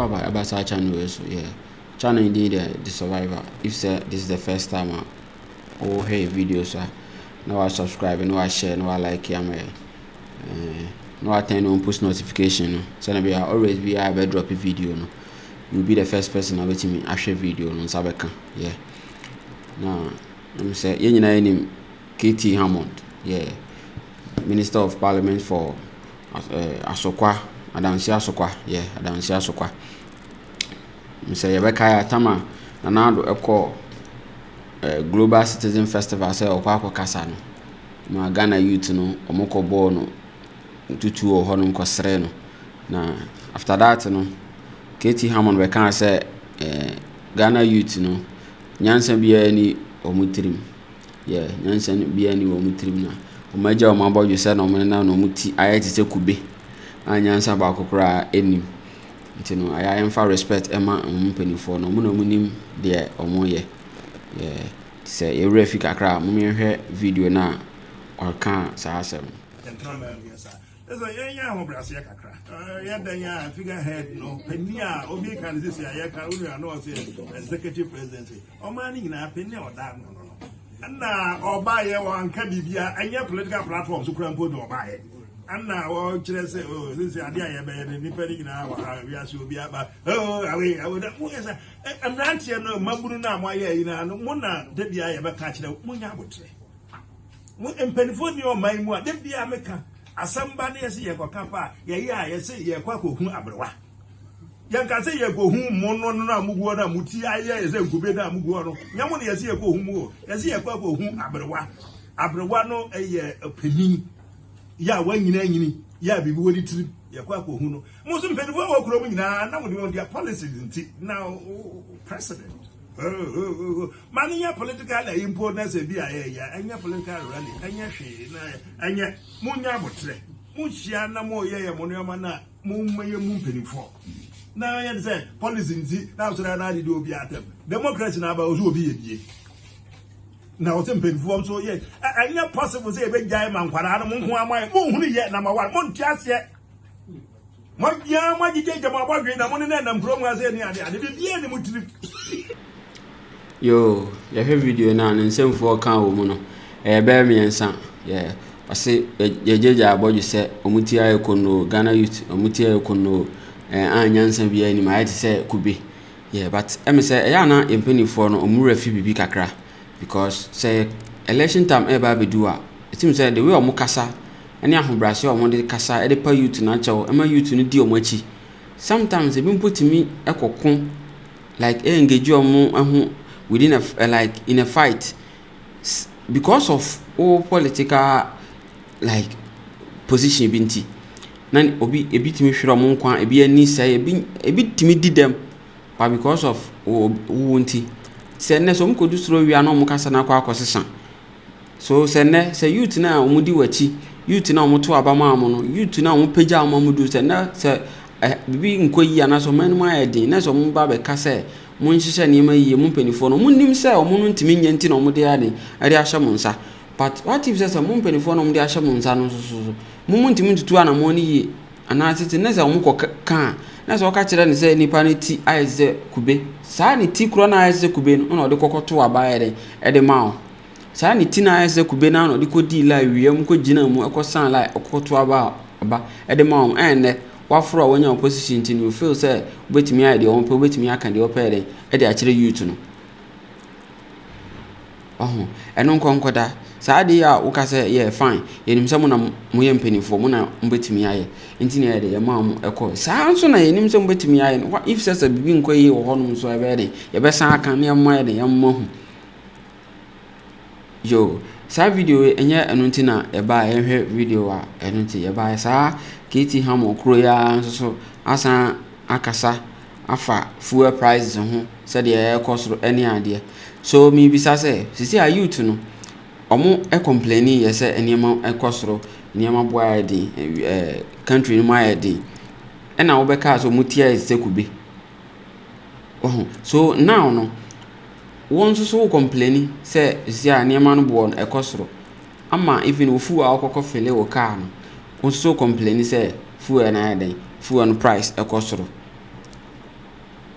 about our channel so yeah. Channel indeed the survivor. If say this is the first time oh hey videos no I subscribe, no I share, no I like no I turn on post notification no. So I always be I drop a video no. You'll be the first person I wait me I share video no sabeka. Yeah. Now I'm say you name K.T Hammond, yeah. Minister of Parliament for Asokwa, Adanse Asokwa, yeah, Adanse Asokwa. Say Rebecca Tama, and now call Global Citizen Festival, say Okwako Kasano. My Ghana youth no, Omoko Bono, Tutu or Honum Cosreno. Now, after that, no, K.T Hammond, we can't say Ghana youth no, Nyansen be any omutrim, yeah, Nyansen be any omutrim na. Omaja o mabo you say no me na no muti ayati se kube anyansa ba kokora enim nti no aya emfa respect ema mpanifo no mu na munim de omo ye yeah say e refi kakra mu me hwe video na orka sa asem eso yenya ho brase kakra ya danya figurehead no penia obi kan say ya ka unu na say executive president o ma ni na penia oda no na obaye wanka bibia anya political platforms so krampo do obaye anna o kire say oh this ade aye be ni peri na we ase obi aba oh awe da mo yesa amrantie no mabunu na mo aye yi na no mo na de bia ye be ka kire mo nya abotre mo empanifo ni o man mu a de bia meka asamba na yesi ye koka pa ye yi a yesi ye kwa kohu abrewa yanka say ye go hu mo no na muguo na muti aye ze nkube na muguo no nyamo na yesi ye go hu mu yesi ye kwa go hu abrewa no eye opani ya wanyina nyini ya bibi wodi tiri ye kwa go hu no mo so mpeni fo wo kuro mu nyina na mo de their policies nti now president mani ya political importance bi aye ya anya political rally anya hwe na anya munya botre mu hia na mo ye mo no ma na mo meye mu mpeni fo now you say policy nti now so na dey obi atem democracy na ba ozo obi yebie now say mpemfo so ye anya possible say e be jai man kwara no mo ho amai mo hunu ye na ma wa mo ntiase mo ya ma jije jama bodwe na mo ne na mprom ase ni ade bibie ni mo tiri yo ya he video na nsemfo kan wo mu no be me ensa yeah ase jejeje abodwe se omuti aye kono Ghana youth omuti aye kono anyansa bia ni ma yete say kube yeah but em say ya na empenifo no omura fi bibi kakra because say election time e ba bedu a it seems say the way omo kasa ani ahobrase omo de kasa e de pa youth na chawo ema youth no di omo achi sometimes e bi mpotimi ekokon like engage omo ahu within a like in a fight because of all political like position binti nan obi ebitimi hwere mo nkwa ebi ani say ebitimi di dem but because of wonti say ne so mkodu suro wi na mo kasa na kwa akosesa so say ne say youth na omudi wachi youth na omoto abama mo no youth na omopeja amamudu say na say bibi nkoyi ana so man mu ayedin na so mo ba be kasa mo nhihye ne ma yiye mo mpanifo no mo nim say omo no ntimi nyanti na omo de ade ahye mo nsa but what if say mo mpanifo no mo de ahye mo nsa no so mo ntimi tutu ana mo ni yi ana tete na say omo ka na say oka kire ne say nipa ne ti ayeze kube saa ne ti kro na ayeze kube no na ode kokoto abaere e de ma saa ne ti na ayeze kube na ode kodi la wiem ko gina mu ekosan la kokoto aba e de ma enne wafro wonya opposition ti no feel say obetimi aye de omo pe obetimi aka de opere e de akire youth no eno nkonkoda saa de ya uka say yeah fine yenim se mo na mo ye mpanifo mo na mbetimi aye nti na de ma mo ekọ saa nso na yenim se mbetimi aye if say bibi nkoyi wo hono so ebe de ye be san aka ne mo aye de ye mo hu yo saa video enye eno nti na eba ehwe video a eno nti eba saa K.T Hammond kro ya nso asa akasa afa fuel prices ho se de e kosoro eni ade so mi bisa se sisi a youth no omo e complaining yese enema ekosoro enema boa edi country no ma edi e na obeka so mutia esekube so now no won so complaining say sisi a enema no bo ekosoro ama even ofu a okoko fele wo car no so complaining say fuel na edi fuel no price ekosoro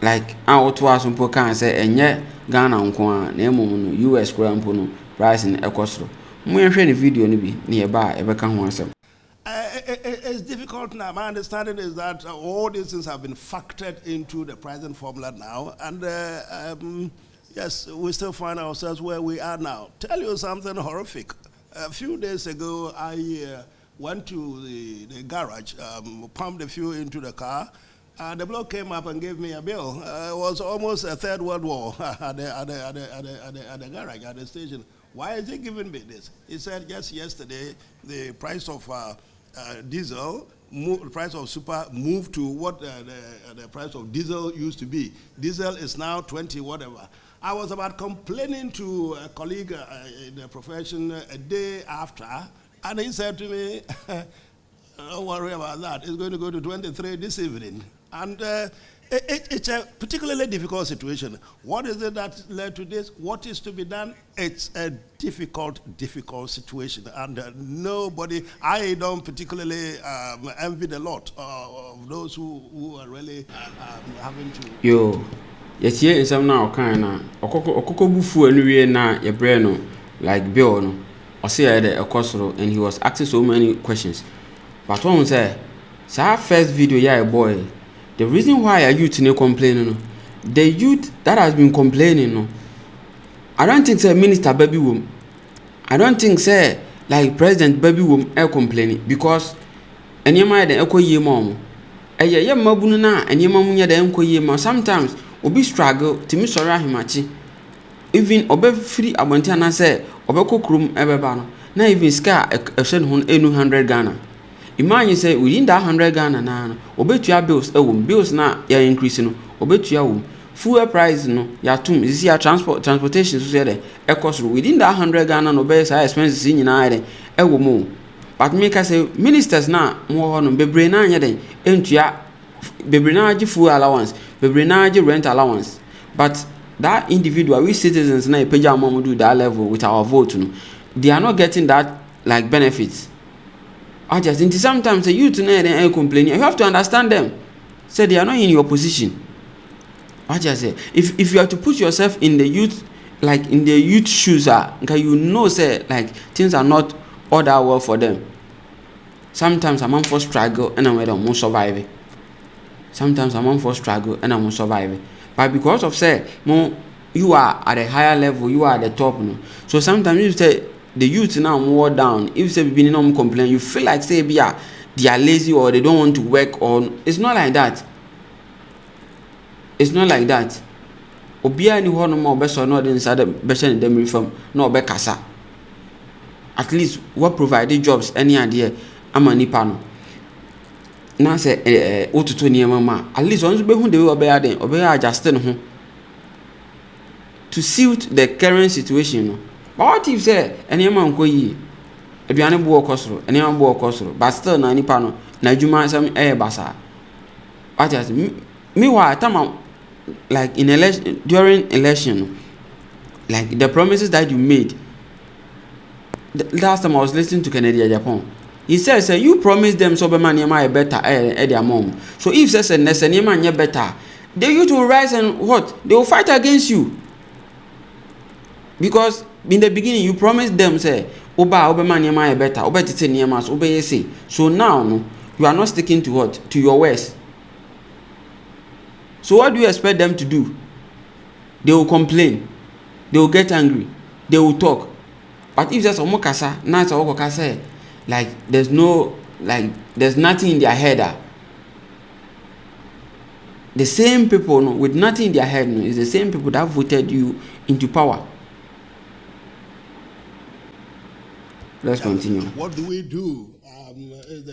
like out to us mpo kan say enye Ghana nko a na emom no US kura mpo no price in ekosro mo nhwe ne video no bi na ye ba e beka ho asem. It's difficult now. My understanding is that all these things have been factored into the pricing formula now, and yes, we still find ourselves where we are now. Tell you something horrific. A few days ago, I went to the garage, pumped the fuel into the car. The bloke came up and gave me a bill. It was almost a third world war at the garage, at the station. Why is he giving me this? He said just yesterday the price of diesel, the price of super moved to what the price of diesel used to be. Diesel is now 20 whatever. I was about complaining to a colleague in the profession a day after, and he said to me, don't worry about that. It's going to go to 23 this evening. And it's a particularly difficult situation. What is it that led to this? What is to be done? It's a difficult situation. And nobody, I don't particularly envy the lot of those who are really having to. Yo, yes, here is some now kind of okoko bufu anyway na your brain no like bill no. Or say a Okosro and he was asking so many questions. But one say, "Sa first video yeah boy, the reason why a youth no complaining no, the youth that has been complaining no, I don't think say minister baby wom, I don't think say like president baby wom complaining because anyama de ekoye mom, eye ye mabunu na anyama munya de enkoye mom sometimes obi struggle timi sorry ahimachi even obe free abonti ana say obe kokrum ebeba no na even ska a shen hun 100 Ghana. Imagine say within that 100 Ghana na obetua bills na ya increase no obetua wom fuel price no ya tum is ya transportation so say the cost within that 100 Ghana no be say expenses nyina ide ewo but make say ministers na mo ho no bebre na anya den entua bebre na agi fuel allowance bebre na agi rent allowance but that individual we citizens na epeja amom do that level with our vote no they are not getting that like benefits. I just think sometimes the youth are complaining. You have to understand them. Say they are not in your position. I just say if you have to put yourself in the youth, like in the youth shoes, you know, say like things are not all that well for them. Sometimes I'm on for struggle and I'm won't survive. Sometimes I'm on for struggle and I won't survive. But because of say, you are at a higher level, you are at the top, no. So sometimes you say the youth now more down. If say be no complain, you feel like say they are lazy or they don't want to work or it's not like that. It's not like that. Obia ni ho no ma obeso no inside the beshen dem reform no obekasa. At least what provided jobs any idea ama nipa no. Na say otuto niema ma at least once be hu the way obeya den obeya adjust no ho to suit the current situation no. But what if say any man nko yi aduane bo okosoro any man bo okosoro but still na nipa no na adwuma sam basa what is me wa time like in election during election like the promises that you made last time I was listening to Kennedy Japan he says you promised them so be man yema better their mom so if says any man better they you to rise and what they will fight against you because in the beginning you promised them say oba man yema better oba tete niema so oba say so now no you are not sticking to what to your words. So what do you expect them to do? They will complain, they will get angry, they will talk. But if there's omo kasa na say oko kasa like there's nothing in their head. The same people no, with nothing in their head no, is the same people that voted you into power. Let's continue. What do we do? Is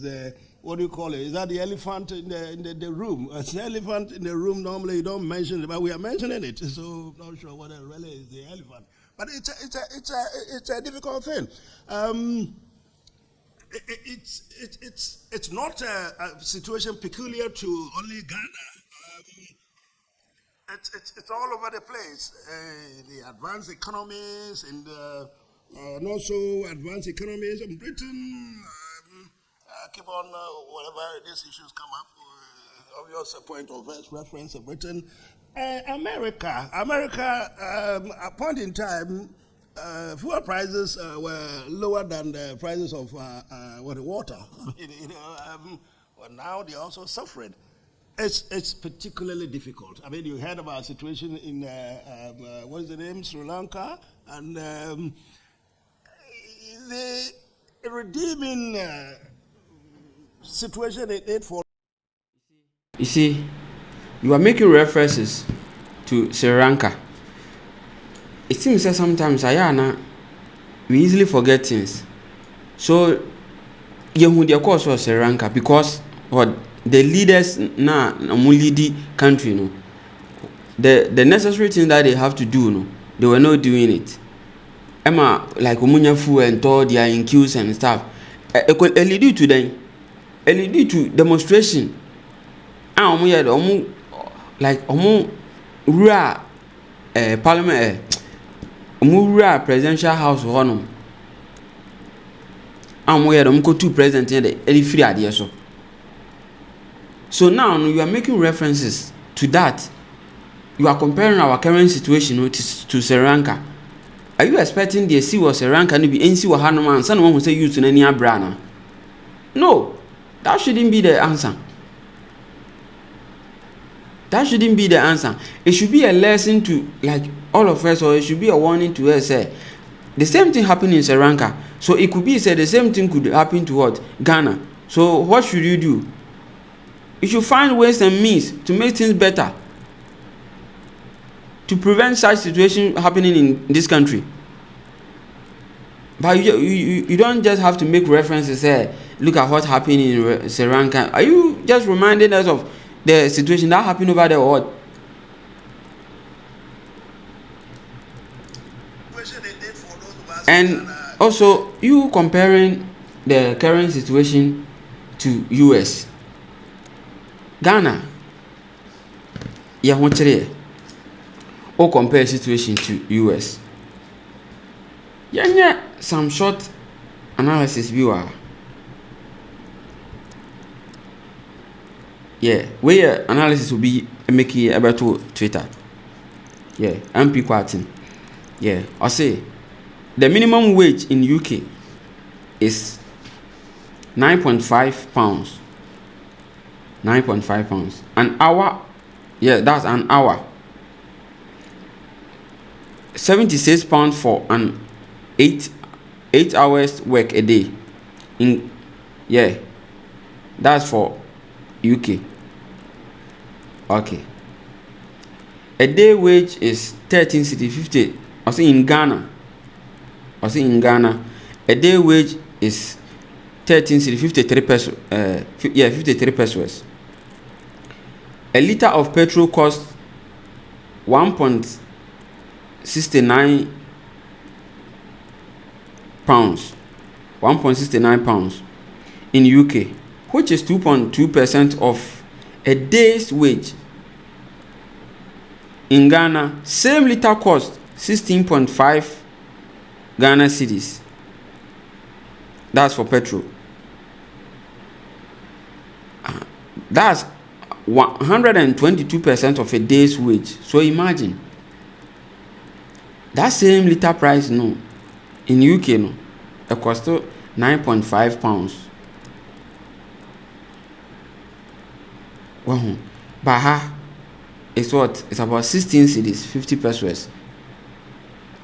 the what do you call it? Is that the elephant in the room? It's the elephant in the room. Normally you don't mention it, but we are mentioning it. So I'm not sure what it really is the elephant. But it's a difficult thing. It's not a situation peculiar to only Ghana. It's all over the place. The advanced economies and also advanced economies in Britain keep on whenever these issues come up. obvious point of reference of Britain. America, at point in time, fuel prices were lower than the prices of water. But now they're also suffering. It's particularly difficult. I mean, you heard about a situation in what is the name, Sri Lanka, and the redeeming situation it for. You see, you are making references to Sri Lanka. It seems that sometimes we easily forget things. So you the course of Sri Lanka because what the leaders now lead the country, no, the necessary thing that they have to do, no, they were not doing it. Emma like Umunya Fu and told they are in queues and stuff. It lead to them. It lead to demonstration. Like rura parliament rura presidential house honum. Go to president any free idea so now you are making references to that. You are comparing our current situation to Sri Lanka. Are you expecting the sea was Sri Lanka to be NC or Hanuman? Someone who say you to any brana? No, that shouldn't be the answer. That shouldn't be the answer. It should be a lesson to like all of us, or it should be a warning to us. The same thing happened in Sri Lanka. So it could be said the same thing could happen to what? Ghana. So what should you do? You should find ways and means to make things better, to prevent such situation happening in this country. But you don't just have to make references. Look at what happened in Sri Lanka. Are you just reminding us of the situation that happened over there or what? And also, you comparing the current situation to US. Ghana, or compare situation to US. Some short analysis viewer. Where analysis will be making about Twitter. MP Quartin. I say the minimum wage in UK is £9.5. £9.5 an hour. That's an hour. £76 for an 8 hours work a day. That's for UK. Okay. A day wage is 13.50. I say in Ghana. A day wage is 13.53 pesos. 53 pesos. A liter of petrol costs 1.69 pounds. 1.69 pounds in UK, which is 2.2% of a day's wage. In Ghana, same liter cost 16.5 Ghana cedis. That's for petrol. That's 122% of a day's wage. So imagine that same liter price in UK it costs 9.5 pounds. Wow. Baha is what? It's about 16 cedis, 50 pesos.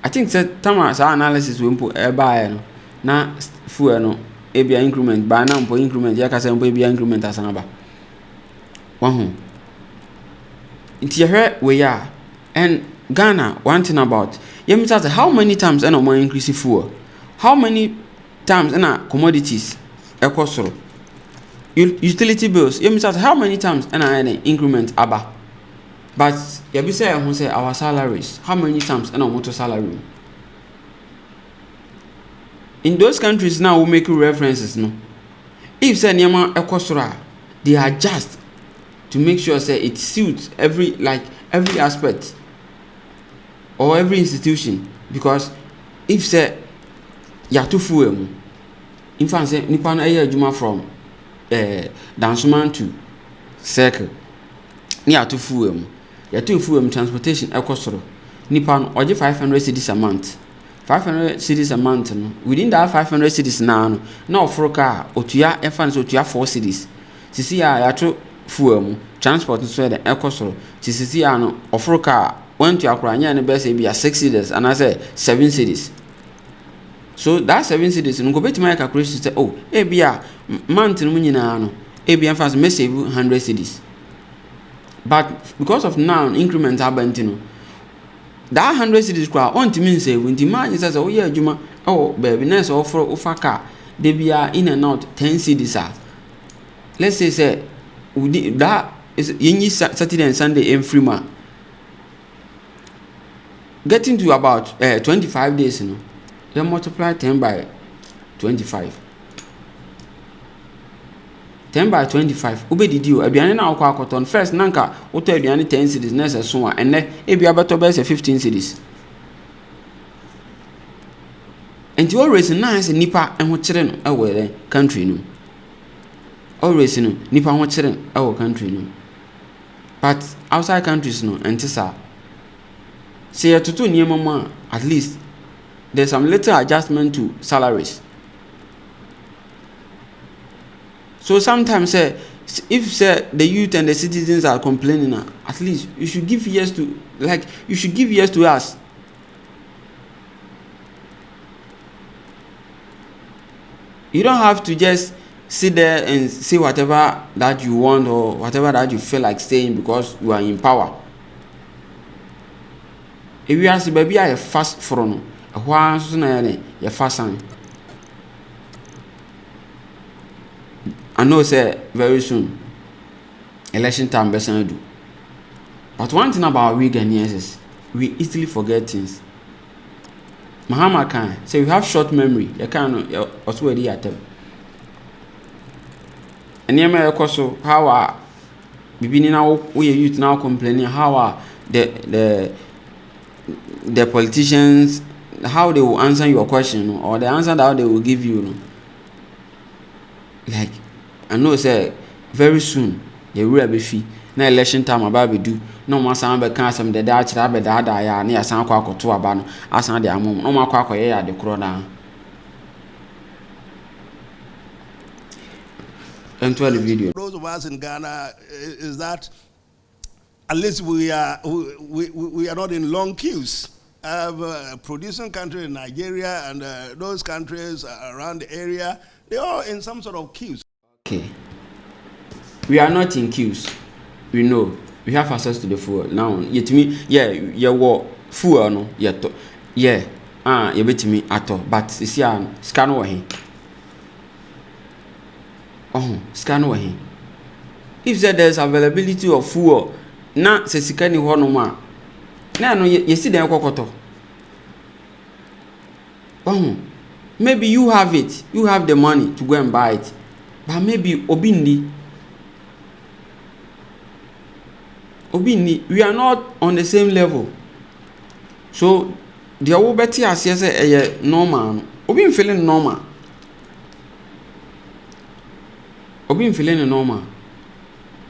I think that Thomas analysis will put a buy na fuel no ebia increment ba na mpo increment ya kasa mpo ebia increment asanaba. Wow. Inti we ya and Ghana one thing about how many times and more increase fuel? How many times and commodities ekosoro? Utility bills. How many times and increment aba? But you say our salaries. How many times and motor salary? In those countries now we make references no. If say nyama ekosora, they adjust to make sure say it suits every aspect or every institution, because if say ya to fuel in fact say nipa na adwuma from Dansoman to Circle ni ato fuel mu ya to fuel mu transportation ekosoro nipa no oje 500 cedis a month 500 cedis a month no within that 500 cedis na oforo car otua efa no otua 4 cedis sisi ya to fuel mu transport so de ekosoro sisi ya no oforo car want to akura nya ne be say be 6 cedis and I say 7 cedis. So that 7 cedis no go betima calculation say oh e bia month no nyina no e bia fast me save 100 cedis. But because of now increment abantino that 100 cedis kwa on to mean say when the man says oh yeah adwuma oh baby nice offer car they be in and out 10 cedis. Let's say that is yenyi Saturday and Sunday in free man getting to about 25 days, you know, you multiply 10 by 25. 10 by 25. Ube didi o aduane na akwa akoton first nanka oto aduane 10 cedis na se so a enne e bia beto be se 15 cedis. Enti always na se nipa ho kire no e wo country no. Always no nipa ho kire e wo country no. But outside countries no enti sa say to niema at least there's some little adjustment to salaries. So sometimes if the youth and the citizens are complaining, at least you should give ears to us. You don't have to just sit there and say whatever that you want or whatever that you feel like saying because you are in power. If you ask baby I fast from a while so you fast on. I know say very soon election time besan do. But one thing about we Ghanaians is we easily forget things. Mahama can say we have short memory. You can also ready at them. And you also how are beginning now we youth now complaining how are the politicians how they will answer your question or the answer that they will give you. Like I know say very soon the will be fee na election time about be do no ma san be kan asem de da kira be da ya na ya san kwa akoto aba no asan de amom no ma kwa akoye ya de kro na enter the video. Those of us in Ghana is that at least we are not in long queues. Producing country in Nigeria and those countries around the area, they are in some sort of queues. Okay, we are not in queues. We know we have access to the fuel now. Yet me, yeah, war fuel no, yet, yeah, you bet me at all. But see, scan away. Oh, scan away. If there's availability of fuel, na se sikani ho no ma. Na no you see dem kokoto. Oh, maybe you have it. You have the money to go and buy it. But maybe obindi, we are not on the same level. So the owo beti ase say normal. Obi feeling normal. Obi feeling normal.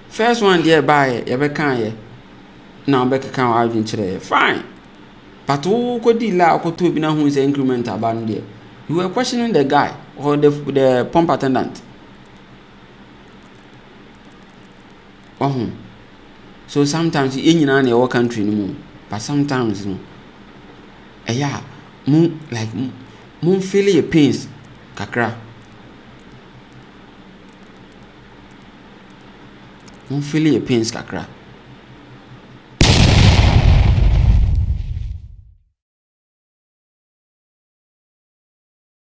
First one there buy you be kan now be kan wa adwin kire fine. But who could deal like to be na who is increment about there. You were questioning the guy or the pump attendant. So sometimes in our country no more, but sometimes no. Yeah, moon feel your pains, kakra. Moon feel your pains, kakra.